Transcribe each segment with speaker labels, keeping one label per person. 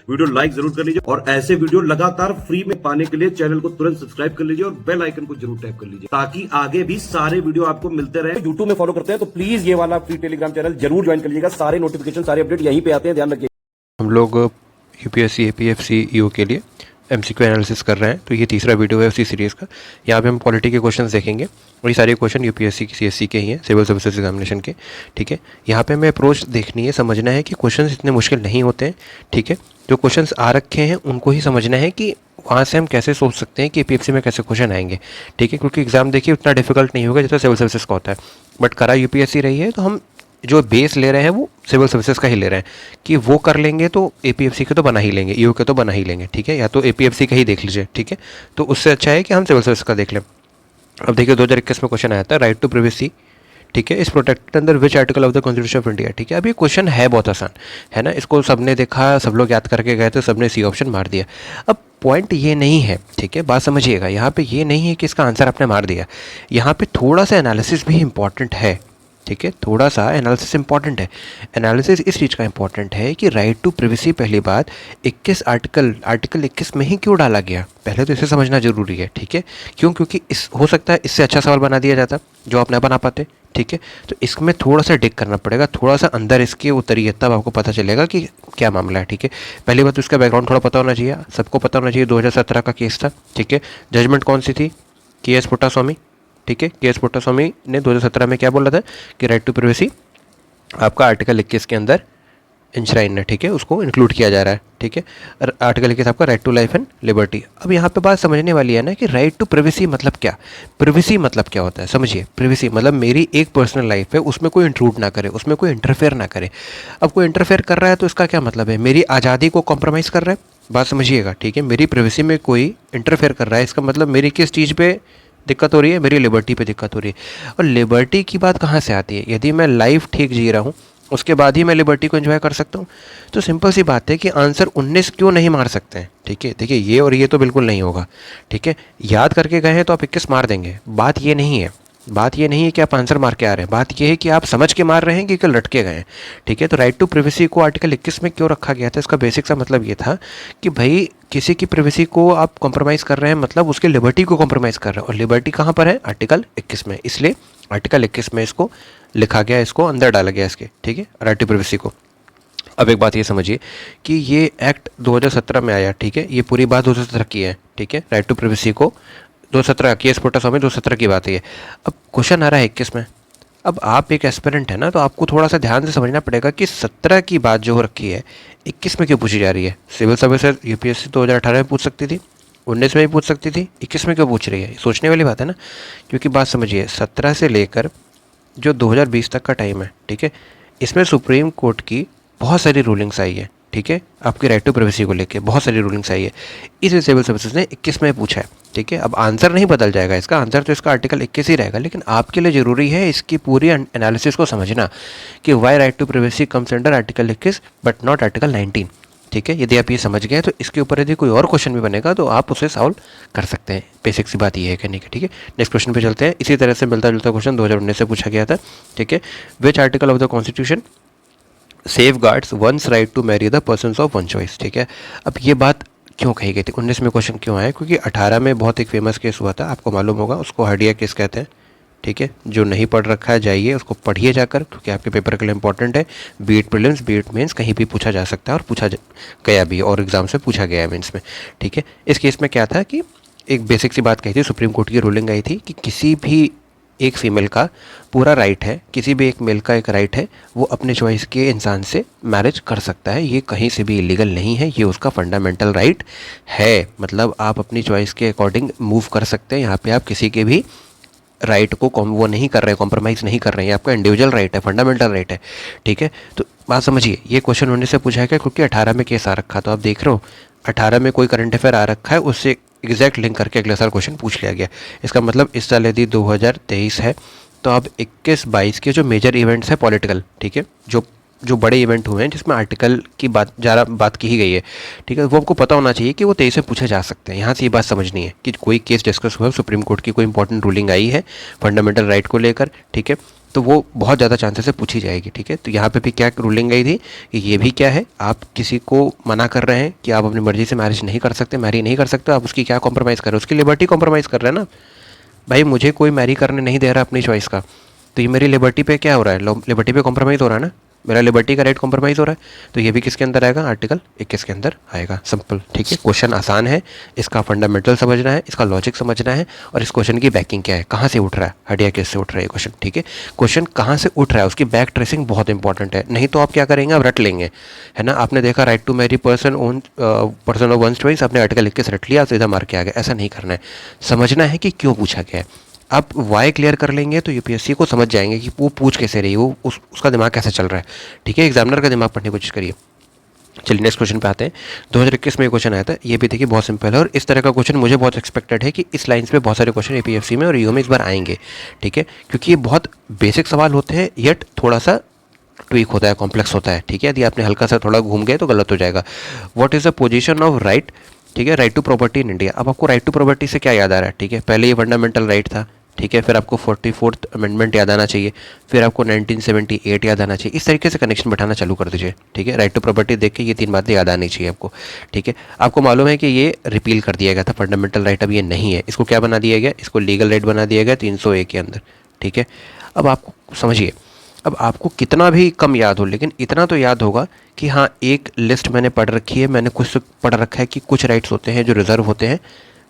Speaker 1: Video like जरूर कर लीजिए और ऐसे वीडियो लगातार फ्री में पाने के लिए चैनल को तुरंत सब्सक्राइब कर लीजिए और बेल आइकन को जरूर टैप कर लीजिए ताकि आगे भी सारे वीडियो आपको मिलते रहे। यूट्यूब में फॉलो करते हैं तो प्लीज ये वाला फ्री टेलीग्राम चैनल जरूर ज्वाइन कर लीजिएगा। सारे नोटिफिकेशन सारे अपडेट यहीं पे आते हैं, ध्यान रखिए।
Speaker 2: हम लोग यूपीएससी एपीएफसी ईओ के लिए एमसीक्यू एनालिसिस कर रहे हैं, तो ये तीसरा वीडियो है उसी सीरीज़ का। यहाँ पे हम पॉलिटी के क्वेश्चंस देखेंगे और ये सारे क्वेश्चन यूपीएससी की सीएससी के ही हैं, सिविल सर्विसेज एग्जामिनेशन के। ठीक है, यहाँ पे हमें अप्रोच देखनी है, समझना है कि क्वेश्चंस इतने मुश्किल नहीं होते हैं। ठीक है, जो क्वेश्चंस आ रखे हैं उनको ही समझना है कि वहाँ से हम कैसे सोच सकते हैं कि एपीएफसी में कैसे क्वेश्चन आएंगे। ठीक है, क्योंकि एग्जाम देखिए उतना डिफिकल्ट नहीं होगा जितना सिविल सर्विसेज का होता है, बट करा यूपीएससी रही है तो हम जो बेस ले रहे हैं वो सिविल सर्विसेज का ही ले रहे हैं कि वो कर लेंगे तो एपीएफसी के तो बना ही लेंगे, ईओ के तो बना ही लेंगे। ठीक है, या तो एपीएफसी का ही देख लीजिए। ठीक है, तो उससे अच्छा है कि हम सिविल सर्विस का देख लें। अब देखिए 2021 में क्वेश्चन आया था, राइट टू प्राइवेसी ठीक है इस protected under which article of the constitution of India. ठीक है, अब ये क्वेश्चन है बहुत आसान है ना, इसको सबने देखा, सब लोग याद करके गए थे, सबने सी ऑप्शन मार दिया। अब पॉइंट ये नहीं है, ठीक है बात समझिएगा, यहाँ पे ये नहीं है कि इसका आंसर आपने मार दिया, यहाँ पे थोड़ा सा एनालिसिस भी इंपॉर्टेंट है। ठीक है, थोड़ा सा एनालिसिस इंपॉर्टेंट है। एनालिसिस इस चीज़ का इंपॉर्टेंट है कि राइट टू प्राइवेसी पहली बात 21 आर्टिकल 21 में ही क्यों डाला गया, पहले तो इसे समझना जरूरी है। ठीक है, क्यों, क्योंकि इस हो सकता है इससे अच्छा सवाल बना दिया जाता जो आप नहीं बना पाते। ठीक है, तो इसमें थोड़ा सा डिग करना पड़ेगा, थोड़ा सा अंदर इसके उतरिए, तब आपको पता चलेगा कि क्या मामला है। ठीक है, पहली बात तो इसका बैकग्राउंड थोड़ा पता होना चाहिए, सबको पता होना चाहिए। 2017 का केस था। ठीक है, जजमेंट कौन सी थी, के एस पुट्टास्वामी। ठीक है, के एस पुट्टास्वामी ने 2017 में क्या बोला था कि राइट टू प्राइवेसी आपका आर्टिकल 21 के अंदर इंश्राइन है। ठीक है, उसको इंक्लूड किया जा रहा है। ठीक है, और आर्टिकल 21 आपका right to life and liberty. अब यहाँ पे बात समझने वाली है ना कि राइट टू प्राइवेसी मतलब क्या, प्राइवेसी मतलब क्या होता है, समझिए। प्राइवेसी मतलब मेरी एक पर्सनल लाइफ है, उसमें कोई इंट्रूड ना करे, उसमें कोई इंटरफेयर ना करे। अब कोई इंटरफेयर कर रहा है तो इसका क्या मतलब है, मेरी आज़ादी को कॉम्प्रोमाइज़ कर रहा है, बात समझिएगा। ठीक है, मेरी प्राइवेसी में कोई इंटरफेयर कर रहा है, इसका मतलब मेरी किस चीज़ पे दिक्कत हो रही है, मेरी लिबर्टी पे दिक्कत हो रही है। और लिबर्टी की बात कहाँ से आती है, यदि मैं लाइफ ठीक जी रहा हूँ उसके बाद ही मैं लिबर्टी को एंजॉय कर सकता हूँ। तो सिंपल सी बात है कि आंसर 19 क्यों नहीं मार सकते हैं। ठीक है, देखिए ये और ये तो बिल्कुल नहीं होगा। ठीक है, याद करके गए हैं तो आप 21 मार देंगे, बात ये नहीं है। बात ये नहीं है कि आप आंसर मार के आ रहे हैं, बात ये है कि आप समझ के मार रहे हैं कि लटके गए हैं। ठीक है, तो राइट टू प्राइवेसी को आर्टिकल 21 में क्यों रखा गया था, इसका बेसिक सा मतलब ये था कि भाई किसी की प्राइवेसी को आप कॉम्प्रोमाइज़ कर रहे हैं, मतलब उसके लिबर्टी को कॉम्प्रोमाइज़ कर रहे हैं, और लिबर्टी कहाँ पर है, आर्टिकल 21 में, इसलिए आर्टिकल 21 में इसको लिखा गया, इसको अंदर डाला गया इसके। ठीक है, राइट टू प्राइवेसी को। अब एक बात ये समझिए कि ये एक्ट 2017 में आया। ठीक है, ये पूरी बात 2017 की है। ठीक है, राइट टू प्राइवेसी को 2017 के एस पुट्टास्वामी 2017 की बात है ये। अब क्वेश्चन आ रहा है 21 में। अब आप एक एस्पिरेंट है ना, तो आपको थोड़ा सा ध्यान से समझना पड़ेगा कि 17 की बात जो हो रखी है 21 में क्यों पूछी जा रही है। सिविल सर्विसेज यूपीएससी 2018 में पूछ सकती थी, 19 में भी पूछ सकती थी, 21 में क्यों पूछ रही है, सोचने वाली बात है ना। क्योंकि बात समझिए, 17 से लेकर जो 2020 तक का टाइम है, ठीक है, इसमें सुप्रीम कोर्ट की बहुत सारी रूलिंग्स आई है। ठीक है, आपकी राइट टू प्राइवेसी को लेके बहुत सारी रूलिंग्स आई है, इसे सिविल सर्विसेज ने 21 में पूछा है। ठीक है, अब आंसर नहीं बदल जाएगा, इसका आंसर तो इसका आर्टिकल 21 ही रहेगा, लेकिन आपके लिए ज़रूरी है इसकी पूरी एनालिसिस को समझना कि why right to privacy comes under article 21 but not article 19। ठीक है, यदि आप ये समझ गए तो इसके ऊपर यदि कोई और क्वेश्चन भी बनेगा तो आप उसे सॉल्व कर सकते हैं। बेसिक सी बात ये है कहने की। ठीक है, नेक्स्ट क्वेश्चन पे चलते हैं। इसी तरह से मिलता जुलता क्वेश्चन 2019 से पूछा गया था। ठीक है, which article of the constitution safeguards ones right to marry the persons of one choice. ठीक है, अब ये बात क्यों कही गई थी, 19 में क्वेश्चन क्यों आया, क्योंकि 18 में बहुत एक फेमस केस हुआ था, आपको मालूम होगा, उसको हडिया केस कहते हैं। ठीक है, जो नहीं पढ़ रखा है जाइए उसको पढ़िए जाकर, क्योंकि आपके पेपर के लिए इंपॉर्टेंट है। बीट प्रीलिम्स बीट मेंस कहीं भी पूछा जा सकता है, और पूछा गया भी, और एग्जाम से पूछा गया है मेंस में। ठीक है, इस केस में क्या था कि एक बेसिक सी बात कही थी, सुप्रीम कोर्ट की रूलिंग आई थी कि किसी भी एक फीमेल का पूरा राइट है, किसी भी एक मेल का एक राइट है, वो अपने चॉइस के इंसान से मैरिज कर सकता है, ये कहीं से भी इलीगल नहीं है, ये उसका फंडामेंटल राइट है। मतलब आप अपनी चॉइस के अकॉर्डिंग मूव कर सकते हैं, यहाँ पे आप किसी के भी राइट को वो नहीं कर रहे हैं, कॉम्प्रोमाइज़ नहीं कर रहे हैं, आपका इंडिविजुअल राइट है, फंडामेंटल राइट है। ठीक है, तो बात समझिए, ये क्वेश्चन 19 से पूछा गया क्योंकि 18 में केस आ रखा, तो आप देख रहे हो 18 में कोई करंट अफेयर आ रखा है, उससे एग्जैक्ट लिंक करके अगले साल क्वेश्चन पूछ लिया गया। इसका मतलब इस साल यदि 2023 है तो अब 21-22 के जो मेजर इवेंट्स हैं पॉलिटिकल, ठीक है, जो बड़े इवेंट हुए हैं जिसमें आर्टिकल की ज़्यादा बात की ही गई है, ठीक है, वो हमको पता होना चाहिए कि वो 23 में पूछे जा सकते हैं। यहाँ से ये बात समझनी है कि कोई केस डिस्कस हुआ है, सुप्रीम कोर्ट की कोई इंपॉर्टेंट रूलिंग आई है फंडामेंटल राइट को लेकर, ठीक है, तो वो बहुत ज़्यादा चांसेस से पूछी जाएगी, ठीक है। तो यहाँ पे भी क्या रूलिंग आई थी कि ये भी क्या है, आप किसी को मना कर रहे हैं कि आप अपनी मर्जी से मैरिज नहीं कर सकते, मैरी नहीं कर सकते, आप उसकी क्या कॉम्प्रोमाइज़ कर रहे हो, उसकी लिबर्टी कॉम्प्रोमाइज़ कर रहे हैं ना। भाई मुझे कोई मैरी करने नहीं दे रहा अपनी चॉइस का, तो ये मेरी लिबर्टी पे क्या हो रहा है, लिबर्टी पे कॉम्प्रोमाइज़ हो रहा है ना, मेरा लिबर्टी का राइट कॉम्प्रोमाइज़ हो रहा है। तो ये भी किसके अंदर आएगा, आर्टिकल 21 के अंदर आएगा, सिंपल, ठीक है। क्वेश्चन आसान है, इसका फंडामेंटल समझना है, इसका लॉजिक समझना है, और इस क्वेश्चन की बैकिंग क्या है, कहाँ से उठ रहा है, आइडिया किससे उठ रहा है ये क्वेश्चन, ठीक है। क्वेश्चन कहाँ से उठ रहा है, उसकी बैक ट्रेसिंग बहुत इंपॉर्टेंट है, नहीं तो आप क्या करेंगे, आप रट लेंगे, है ना। आपने देखा right to marry person of one choice, आपने आर्टिकल 21 रट लिया, सीधा मार के आ गया, ऐसा नहीं करना है। समझना है कि क्यों पूछा गया है। आप वाई क्लियर कर लेंगे तो यूपीएससी को समझ जाएंगे कि वो पूछ कैसे रही है, वो उसका दिमाग कैसे चल रहा है, ठीक है। एग्जामिनर का दिमाग पढ़ने की कोशिश करिए। चलिए नेक्स्ट क्वेश्चन पे आते हैं। 2021 में ये क्वेश्चन आया था, ये भी देखिए बहुत सिंपल है, और इस तरह का क्वेश्चन मुझे बहुत एक्सपेक्टेड है कि इस लाइन्स पे बहुत सारे क्वेश्चन एपीएफसी में और ईओ में इस बार आएंगे, ठीक है, क्योंकि ये बहुत बेसिक सवाल होते हैं, येट थोड़ा सा ट्वीक होता है, कॉम्प्लेक्स होता है, ठीक है। यदि आपने हल्का सा थोड़ा घूम गए तो गलत हो जाएगा। What is the position of right, ठीक है, right to property in India. अब आपको राइट टू प्रॉपर्टी से क्या याद आ रहा है, ठीक है, पहले ये फंडामेंटल राइट था, ठीक है, फिर आपको 44th अमेंडमेंट याद आना चाहिए, फिर आपको 1978 याद आना चाहिए, इस तरीके से कनेक्शन बैठाना चालू कर दीजिए, ठीक है। राइट टू प्रॉपर्टी देख के ये 3 बातें याद आनी चाहिए आपको, ठीक है। आपको मालूम है कि ये रिपील कर दिया गया था फंडामेंटल राइट, अब ये नहीं है, इसको क्या बना दिया गया, इसको लीगल राइट बना दिया गया 301 के अंदर, ठीक है। अब आपको समझिए, अब आपको कितना भी कम याद हो, लेकिन इतना तो याद होगा कि हाँ एक लिस्ट मैंने पढ़ रखी है, मैंने कुछ पढ़ रखा है कि कुछ राइट्स होते हैं जो रिजर्व होते हैं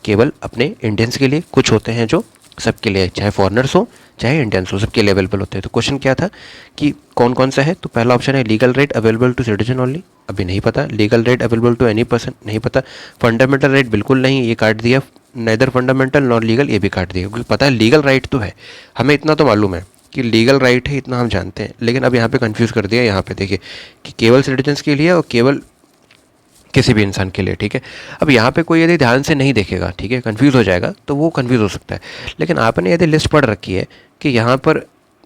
Speaker 2: केवल अपने इंडियंस के लिए, कुछ होते हैं जो सबके लिए, चाहे फॉरेनर्स हो चाहे इंडियंस हो, सबके लिए अवेलेबल होते हैं। तो क्वेश्चन क्या था कि कौन कौन सा है, तो पहला ऑप्शन है legal right available to citizen only, अभी नहीं पता। Legal right available to any person, नहीं पता। फंडामेंटल राइट बिल्कुल नहीं, ये काट दिया, नेदर फंडामेंटल नॉर लीगल, ये भी काट दिया, क्योंकि पता है लीगल राइट तो है, हमें इतना तो मालूम है कि लीगल राइट है, इतना हम जानते हैं। लेकिन अब यहाँ पे कंफ्यूज कर दिया, यहाँ पे देखिए कि केवल सिटीजन्स के लिए और केवल किसी भी इंसान के लिए, ठीक है। अब यहाँ पे कोई यदि ध्यान से नहीं देखेगा, ठीक है, कंफ्यूज हो जाएगा, तो वो कंफ्यूज हो सकता है। लेकिन आपने यदि लिस्ट पढ़ रखी है कि यहाँ पर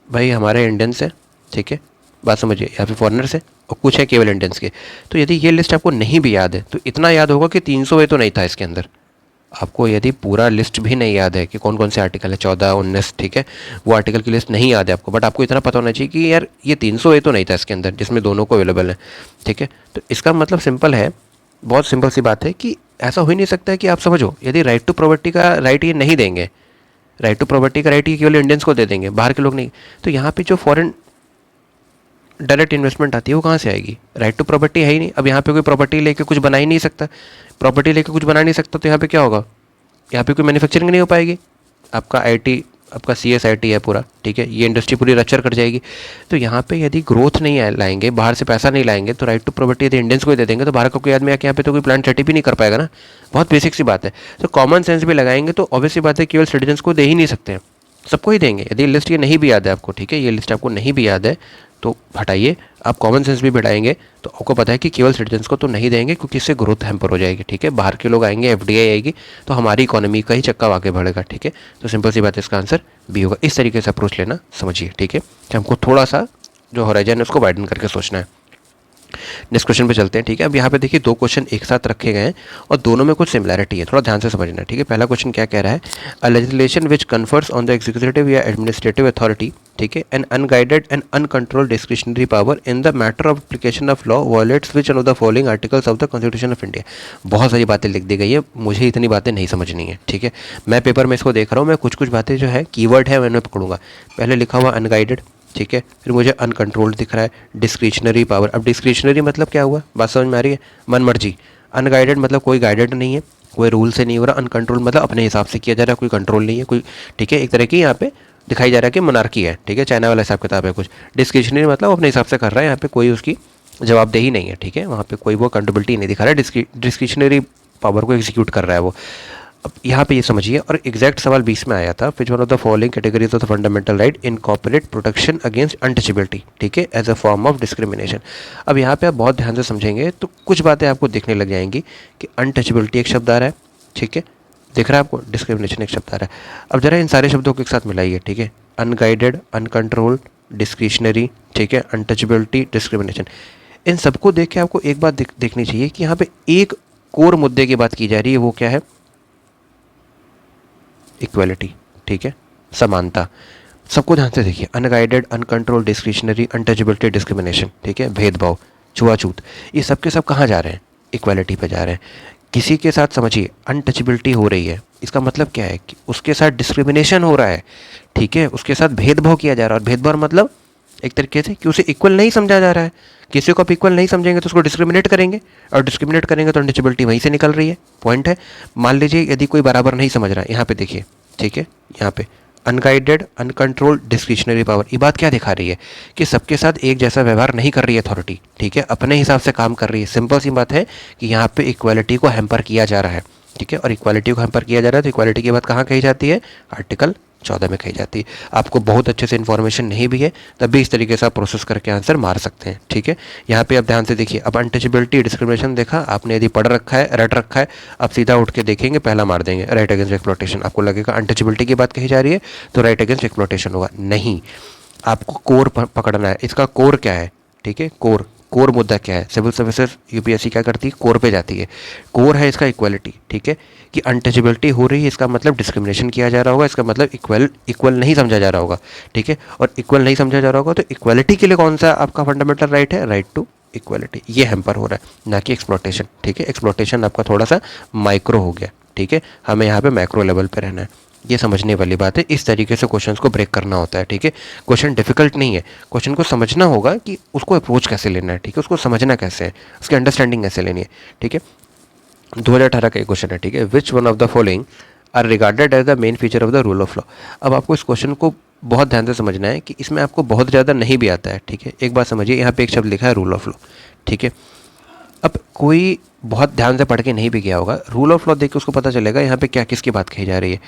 Speaker 2: भाई हमारे इंडियंस हैं, ठीक है, बात समझिए, यहाँ पे फॉरेनर्स हैं और कुछ है केवल इंडियंस के, तो यदि ये लिस्ट आपको नहीं भी याद है तो इतना याद होगा कि 300 तो नहीं था इसके अंदर। आपको यदि पूरा लिस्ट भी नहीं याद है कि कौन कौन से आर्टिकल है, 14, 19, ठीक है, वो आर्टिकल की लिस्ट नहीं याद है आपको, बट आपको इतना पता होना चाहिए कि यार ये 300 तो नहीं था इसके अंदर, जिसमें दोनों को अवेलेबल है, ठीक है। तो इसका मतलब सिंपल है, बहुत सिंपल सी बात है कि ऐसा हो ही नहीं सकता है कि आप समझो, यदि राइट टू प्रॉपर्टी का राइट ये नहीं देंगे, राइट टू प्रॉपर्टी का राइट ये केवल इंडियंस को दे देंगे, बाहर के लोग नहीं, तो यहाँ पे जो फॉरेन डायरेक्ट इन्वेस्टमेंट आती है वो कहाँ से आएगी, राइट टू प्रॉपर्टी है ही नहीं। अब यहाँ पे कोई प्रॉपर्टी लेके कुछ बना ही नहीं सकता, प्रॉपर्टी लेके कुछ बना नहीं सकता, तो यहाँ पे क्या होगा, यहाँ पे कोई मैन्युफैक्चरिंग नहीं हो पाएगी, आपका आईटी, आपका CSIT है पूरा, ठीक है, ये इंडस्ट्री पूरी रचर कर जाएगी। तो यहाँ पे यदि ग्रोथ नहीं लाएंगे, बाहर से पैसा नहीं लाएंगे, तो राइट टू प्रॉपर्टी यदि इंडियंस को ही दे देंगे तो बाहर का कोई आदमी आके यहाँ पे तो कोई प्लांट सेटअप भी नहीं कर पाएगा ना, बहुत बेसिक सी बात है। तो कॉमन सेंस भी लगाएंगे तो ऑब्वियस सी बात है केवल सिटीजन्स को दे ही नहीं सकते हैं, सबको ही देंगे। यदि लिस्ट ये नहीं भी याद है आपको, ठीक है, ये लिस्ट आपको नहीं भी याद है तो हटाइए, आप कॉमन सेंस भी बढ़ाएंगे तो आपको पता है कि केवल सिटीजन्स को तो नहीं देंगे, क्योंकि इससे ग्रोथ हैम्पर हो जाएगी, ठीक है। बाहर के लोग आएंगे, FDI आएगी, तो हमारी इकोनॉमी का ही चक्का आगे बढ़ेगा, ठीक है। तो सिंपल सी बात है, इसका आंसर बी होगा। इस तरीके से अप्रोच लेना समझिए, ठीक है, कि हमको थोड़ा सा जो होराइजन है उसको वाइडन करके सोचना है। नेक्स्ट क्वेश्चन पे चलते हैं, ठीक है। अब यहाँ पे देखिए 2 क्वेश्चन एक साथ रखे गए हैं और दोनों में कुछ सिमिलैरिटी है, थोड़ा ध्यान से समझना है, ठीक है। पहला क्वेश्चन क्या कह रहा है, a legislation which confers on the executive या एडमिनिस्ट्रेटिव अथॉरिटी, ठीक है, an unguided and uncontrolled discretionary power in the matter of application of law violates which of the following articles of the constitution of India. बहुत सारी बातें लिख दी गई है, मुझे इतनी बातें नहीं समझनी है, ठीक है। मैं पेपर में इसको देख रहा हूँ, मैं कुछ कुछ बातें जो है कीवर्ड है मैं पकड़ूंगा। पहले लिखा हुआ अनगाइडेड, ठीक है, फिर मुझे अनकंट्रोल्ड दिख रहा है, डिस्क्रिशनरी पावर। अब डिस्क्रिशनरी मतलब क्या हुआ, बात समझ में आ रही है, मन मर्जी। अनगाइडेड मतलब कोई गाइडेड नहीं है, कोई रूल से नहीं हो रहा। अनकंट्रोल्ड मतलब अपने हिसाब से किया जा रहा है, कोई कंट्रोल नहीं है कोई, ठीक है, एक तरह की यहाँ पे दिखाई जा रहा है कि मोनार्की है, ठीक है, चाइना वाला हिसाब किताब है कुछ। डिस्क्रिशनरी मतलब अपने हिसाब से कर रहा है, यहाँ पे कोई उसकी जवाबदेही नहीं है, ठीक है, वहाँ पे कोई वो अकाउंटेबिलिटी नहीं दिखा रहा है, डिस्क्रिशनरी पावर को एग्जीक्यूट कर रहा है वो। अब यहाँ पे ये समझिए, और एग्जैक्ट सवाल 20 में आया था, which one of the following categories of the fundamental right incorporate protection against untouchability, ठीक है, as a form of discrimination. अब यहाँ पे आप बहुत ध्यान से समझेंगे तो कुछ बातें आपको दिखने लग जाएंगी कि अनटचेबिलिटी एक शब्द आ रहा है, ठीक है, दिख रहा है आपको, डिस्क्रिमिनेशन एक शब्द आ रहा है। अब जरा इन सारे शब्दों को एक साथ मिलाइए, ठीक है, अनगाइडेड, अनकंट्रोल्ड, डिस्क्रिशनरी, ठीक है, अनटचेबिलिटी, डिस्क्रिमिनेशन। इन सबको देख के आपको एक बात देखनी चाहिए कि यहाँ पे एक कोर मुद्दे की बात की जा रही है, वो क्या है, इक्वालिटी, ठीक है, समानता। सबको ध्यान से देखिए, unguided, uncontrolled, discretionary, untouchability, discrimination, ठीक है, भेदभाव, छुआछूत, ये सब के सब कहाँ जा रहे हैं? इक्वालिटी पे जा रहे हैं। किसी के साथ समझिए अनटचेबिलिटी हो रही है, इसका मतलब क्या है कि उसके साथ डिस्क्रिमिनेशन हो रहा है, ठीक है, उसके साथ भेदभाव किया जा रहा है। और भेदभाव मतलब एक तरीके से कि उसे इक्वल नहीं समझा जा रहा है। किसी को आप इक्वल नहीं समझेंगे तो उसको डिस्क्रिमिनेट करेंगे, और डिस्क्रिमिनेट करेंगे तो अनटचेबिलिटी वहीं से निकल रही है। पॉइंट है, मान लीजिए यदि कोई बराबर नहीं समझ रहा है, यहाँ पे देखिए, ठीक है, यहाँ पे अनगाइडेड, अनकंट्रोल्ड, डिस्क्रिशनरी पावर, ये बात क्या दिखा रही है कि सबके साथ एक जैसा व्यवहार नहीं कर रही है अथॉरिटी, ठीक है, अपने हिसाब से काम कर रही है। सिंपल सी बात है कि यहाँ पे इक्वालिटी को हैम्पर किया जा रहा है, ठीक है, और इक्वालिटी को हैम्पर किया जा रहा है तो इक्वालिटी की बात कहाँ कही जाती है? आर्टिकल 14 में कही जाती है। आपको बहुत अच्छे से इन्फॉर्मेशन नहीं भी है तब भी इस तरीके से आप प्रोसेस करके आंसर मार सकते हैं, ठीक है। यहाँ पे आप ध्यान से देखिए, अब अनटचेबिलिटी, डिस्क्रिमिनेशन देखा आपने, यदि पढ़ रखा है, रट रखा है, अब सीधा उठ के देखेंगे, पहला मार देंगे राइट अगेंस्ट एक्सप्लॉयटेशन। आपको लगेगा अनटचेबिलिटी की बात कही जा रही है तो राइट अगेंस्ट एक्सप्लॉयटेशन होगा, नहीं, आपको कोर पकड़ना है। इसका कोर क्या है, ठीक है, कोर मुद्दा क्या है? सिविल सर्विसेज यूपीएससी क्या करती है? कोर पे जाती है। कोर है इसका इक्वलिटी, ठीक है, कि अनटचेबिलिटी हो रही है, इसका मतलब डिस्क्रिमिनेशन किया जा रहा होगा, इसका मतलब इक्वल नहीं समझा जा रहा होगा, ठीक है, और इक्वल नहीं समझा जा रहा होगा तो इक्वलिटी के लिए कौन सा आपका फंडामेंटल राइट है? Right to equality. ये हैम्पर हो रहा है, ना कि एक्सप्लॉयटेशन, ठीक है। एक्सप्लॉयटेशन आपका थोड़ा सा माइक्रो हो गया, ठीक है, हमें यहाँ पे मैक्रो लेवल पे रहना है। ये समझने वाली बात है, इस तरीके से क्वेश्चंस को ब्रेक करना होता है, ठीक है। क्वेश्चन डिफिकल्ट नहीं है, क्वेश्चन को समझना होगा कि उसको अप्रोच कैसे लेना है, ठीक है, उसको समझना कैसे है, उसकी अंडरस्टैंडिंग कैसे लेनी है, ठीक है। 2018 का एक क्वेश्चन है, ठीक है, which one of the following are regarded as the main feature of the rule of law. अब आपको इस क्वेश्चन को बहुत ध्यान से समझना है कि इसमें आपको बहुत ज़्यादा नहीं भी आता है, ठीक है। एक बात समझिए, यहाँ पे एक शब्द लिखा है रूल ऑफ लॉ, ठीक है। अब कोई बहुत ध्यान से पढ़ के नहीं भी गया होगा, रूल ऑफ लॉ देख के उसको पता चलेगा यहाँ पे क्या किसकी बात कही जा रही है।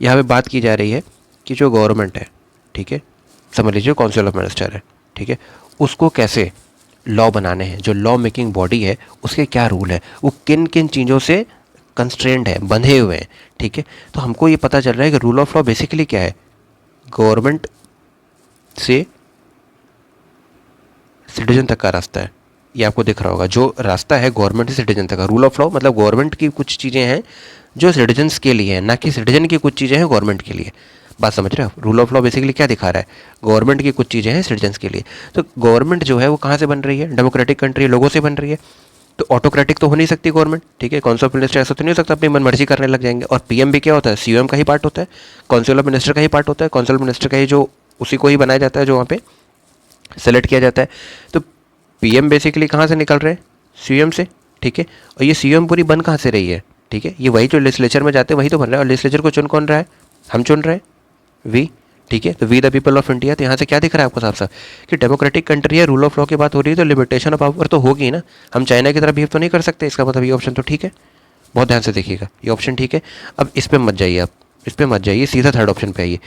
Speaker 2: यहाँ पे बात की जा रही है कि जो गवर्नमेंट है, ठीक है, समझ लीजिए काउंसिल ऑफ मिनिस्टर है, ठीक है, उसको कैसे लॉ बनाने हैं, जो लॉ मेकिंग बॉडी है उसके क्या रूल है, वो किन किन चीज़ों से कंस्ट्रेंड है, बंधे हुए हैं, ठीक है। तो हमको ये पता चल रहा है कि रूल ऑफ लॉ बेसिकली क्या है? गवर्नमेंट से सिटीजन तक का रास्ता है। ये आपको दिख रहा होगा, जो रास्ता है गवर्नमेंट से सिटीजन तक का। रूल ऑफ लॉ मतलब गवर्नमेंट की कुछ चीज़ें हैं जो सिटीजन्स के लिए हैं, ना कि सिटीजन की कुछ चीज़ें हैं गवर्नमेंट के लिए। बात समझ रहे हो? रूल ऑफ लॉ बेसिकली क्या दिखा रहा है? गवर्नमेंट की कुछ चीज़ें हैं सिटीजन्स के लिए। तो गवर्नमेंट जो है वो कहाँ से बन रही है? डेमोक्रेटिक कंट्री, लोगों से बन रही है, तो ऑटोक्रेटिक तो हो नहीं सकती गवर्नमेंट, ठीक है। काउंसिल ऑफ मिनिस्टर ऐसा तो नहीं हो सकता अपनी मनमर्जी करने लग जाएंगे। और पीएम भी क्या होता है? सीएम का ही पार्ट होता है, काउंसिल ऑफ मिनिस्टर का ही पार्ट होता है, काउंसिल ऑफ मिनिस्टर का ही जो उसी को ही बनाया जाता है जो वहाँ पे सेलेक्ट किया जाता है। तो पीएम बेसिकली कहाँ से निकल रहे हैं? सीएम से, ठीक है। और ये सीएम पूरी बन कहाँ से रही है? ठीक है, ये वही जो लेजिस्लेचर में जाते हैं वही तो बन रहा है। और लेजिस्लेचर को चुन कौन रहा है? हम चुन रहे हैं, वी, ठीक है। तो we the people of India. तो यहाँ से क्या दिख रहा है आपको साफ साफ कि डेमोक्रेटिक कंट्री है, रूल ऑफ लॉ की बात हो रही है, तो लिमिटेशन ऑफ पावर तो होगी ना। हम चाइना की तरह बिहेव तो नहीं कर सकते, इसका मतलब ये ऑप्शन तो ठीक है। बहुत ध्यान से देखिएगा, ये ऑप्शन ठीक है। अब इस पर मत जाइए, आप इस पर मत जाइए, सीधा थर्ड ऑप्शन पे आइए।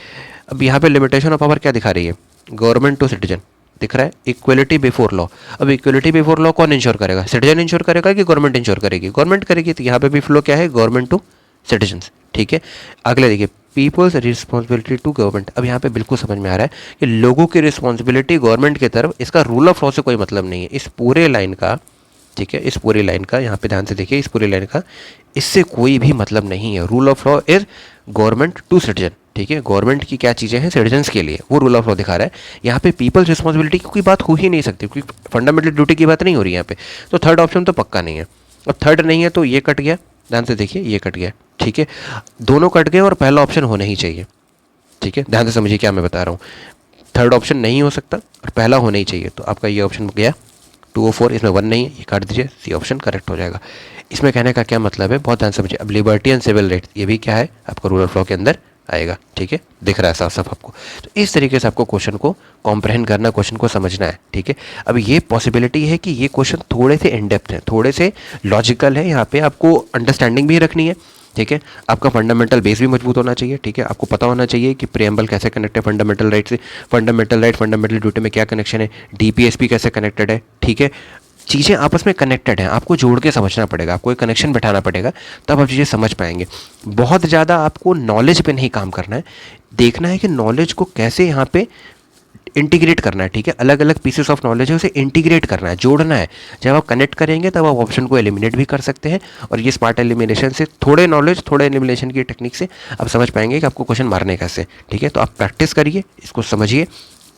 Speaker 2: अब यहाँ पे लिमिटेशन ऑफ पावर क्या दिखा रही है? गवर्नमेंट टू सिटीजन दिख रहा है, इक्वलिटी बिफोर लॉ। अब इक्वलिटी बिफोर लॉ कौन इंश्योर करेगा? सिटीजन इंश्योर करेगा कि गवर्नमेंट इंश्योर करेगी? गवर्नमेंट करेगी। तो यहाँ पे भी फ्लो क्या है? गवर्नमेंट टू सिटीजन्स, ठीक है। अगले देखिए, पीपल्स रिस्पॉन्सिबिलिटी टू गवर्नमेंट। अब यहाँ पे बिल्कुल समझ में आ रहा है कि लोगों की रिस्पॉन्सिबिलिटी गवर्नमेंट की तरफ, इसका रूल ऑफ लॉ से कोई मतलब नहीं है इस पूरे लाइन का, ठीक है। इस पूरी लाइन का यहाँ पे ध्यान से देखिए, इस पूरी लाइन का इससे कोई भी मतलब नहीं है। Rule of law is government to citizen, ठीक है। गवर्नमेंट की क्या चीज़ें हैं सिटीजन्स के लिए, वो रूल ऑफ लॉ दिखा रहा है। यहाँ पे पीपल्स रिस्पॉन्सिबिलिटी की कोई बात हो ही नहीं सकती, क्योंकि फंडामेंटल ड्यूटी की बात नहीं हो रही है यहाँ पे। तो थर्ड ऑप्शन तो पक्का नहीं है। अब थर्ड नहीं है तो ये कट गया, ध्यान से देखिए, ये कट गया, ठीक है। दोनों कट गए और पहला ऑप्शन होना ही चाहिए, ठीक है। ध्यान से समझिए क्या मैं बता रहा हूँ। थर्ड ऑप्शन नहीं हो सकता और पहला होना ही चाहिए। तो आपका ये ऑप्शन गया 204, इसमें 1 नहीं है, ये काट दीजिए, सी ऑप्शन करेक्ट हो जाएगा। इसमें कहने का क्या मतलब है, बहुत ध्यान समझिए। अब लिबर्टी एंड सिविल राइट्स, ये भी क्या है आपका रूल ऑफ लॉ के अंदर आएगा, ठीक है। दिख रहा है साफ साफ आपको। तो इस तरीके से आपको क्वेश्चन को कॉम्प्रहेंड करना, क्वेश्चन को समझना है, ठीक है। अब ये पॉसिबिलिटी है कि ये क्वेश्चन थोड़े से इन डेप्थ है, थोड़े से लॉजिकल है। यहाँ पे आपको अंडरस्टैंडिंग भी रखनी है, ठीक है। आपका फंडामेंटल बेस भी मजबूत होना चाहिए, ठीक है। आपको पता होना चाहिए कि प्रियम्बल कैसे कनेक्ट है फंडामेंटल राइट से, फंडामेंटल राइट फंडामेंटल ड्यूटी में क्या कनेक्शन है, डीपीएसपी कैसे कनेक्टेड है, ठीक है। चीज़ें आपस में कनेक्टेड हैं, आपको जोड़ के समझना पड़ेगा, आपको एक कनेक्शन बैठाना पड़ेगा, तब आप चीज़ें समझ पाएंगे। बहुत ज़्यादा आपको नॉलेज पे नहीं काम करना है, देखना है कि नॉलेज को कैसे यहाँ पे इंटीग्रेट करना है, ठीक है। अलग अलग पीसेस ऑफ नॉलेज है, उसे इंटीग्रेट करना है, जोड़ना है। जब आप कनेक्ट करेंगे तब आप ऑप्शन को एलिमिनेट भी कर सकते हैं, और ये स्मार्ट एलिमिनेशन से थोड़े नॉलेज, थोड़े एलिमिनेशन की टेक्निक से आप समझ पाएंगे कि आपको क्वेश्चन मारने कैसे, ठीक है। तो आप प्रैक्टिस करिए, इसको समझिए,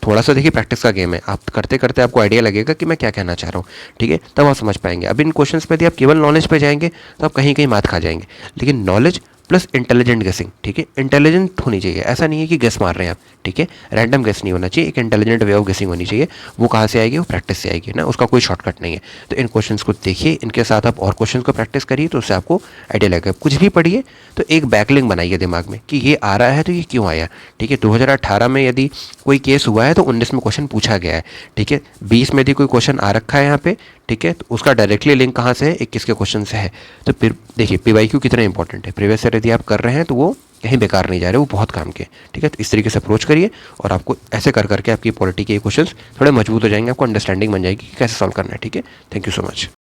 Speaker 2: थोड़ा सा देखिए, प्रैक्टिस का गेम है, आप करते करते आपको आइडिया लगेगा कि मैं क्या कहना चाह रहा हूँ, ठीक है, तब आप समझ पाएंगे। अब इन क्वेश्चंस पे यदि आप केवल नॉलेज पे जाएंगे तो आप कहीं कहीं मात खा जाएंगे, लेकिन नॉलेज प्लस इंटेलिजेंट गेसिंग, ठीक है, इंटेलिजेंट होनी चाहिए। ऐसा नहीं है कि गेस मार रहे हैं आप, ठीक है, रैंडम गेस नहीं होना चाहिए, एक इंटेलिजेंट वे ऑफ गेसिंग होनी चाहिए। वो कहाँ से आएगी? वो प्रैक्टिस से आएगी ना, उसका कोई शॉर्टकट नहीं है। तो इन क्वेश्चंस को देखिए, इनके साथ आप और क्वेश्चंस को प्रैक्टिस करिए, तो उससे आपको आइडिया लगेगा। कुछ भी पढ़िए तो एक बैकलिंक बनाइए दिमाग में कि ये आ रहा है तो ये क्यों आया, ठीक है। 2018 में यदि कोई केस हुआ है तो 19 में क्वेश्चन पूछा गया है, ठीक है। 20 में यदि कोई क्वेश्चन आ रखा है यहाँ पे, ठीक है, तो उसका डायरेक्टली लिंक कहाँ से है? 21 के क्वेश्चन से है। तो फिर देखिए PYQ कितना इंपॉर्टेंट है, प्रीवियस ईयर यदि आप कर रहे हैं तो वो कहीं बेकार नहीं जा रहे, वो बहुत काम के, ठीक है। तो इस तरीके से अप्रोच करिए, और आपको ऐसे कर करके आपकी पॉलिटी के क्वेश्चंस थोड़े मजबूत हो जाएंगे, आपको अंडरस्टैंडिंग बन जाएगी कि कैसे सॉल्व करना है, ठीक है। Thank you so much.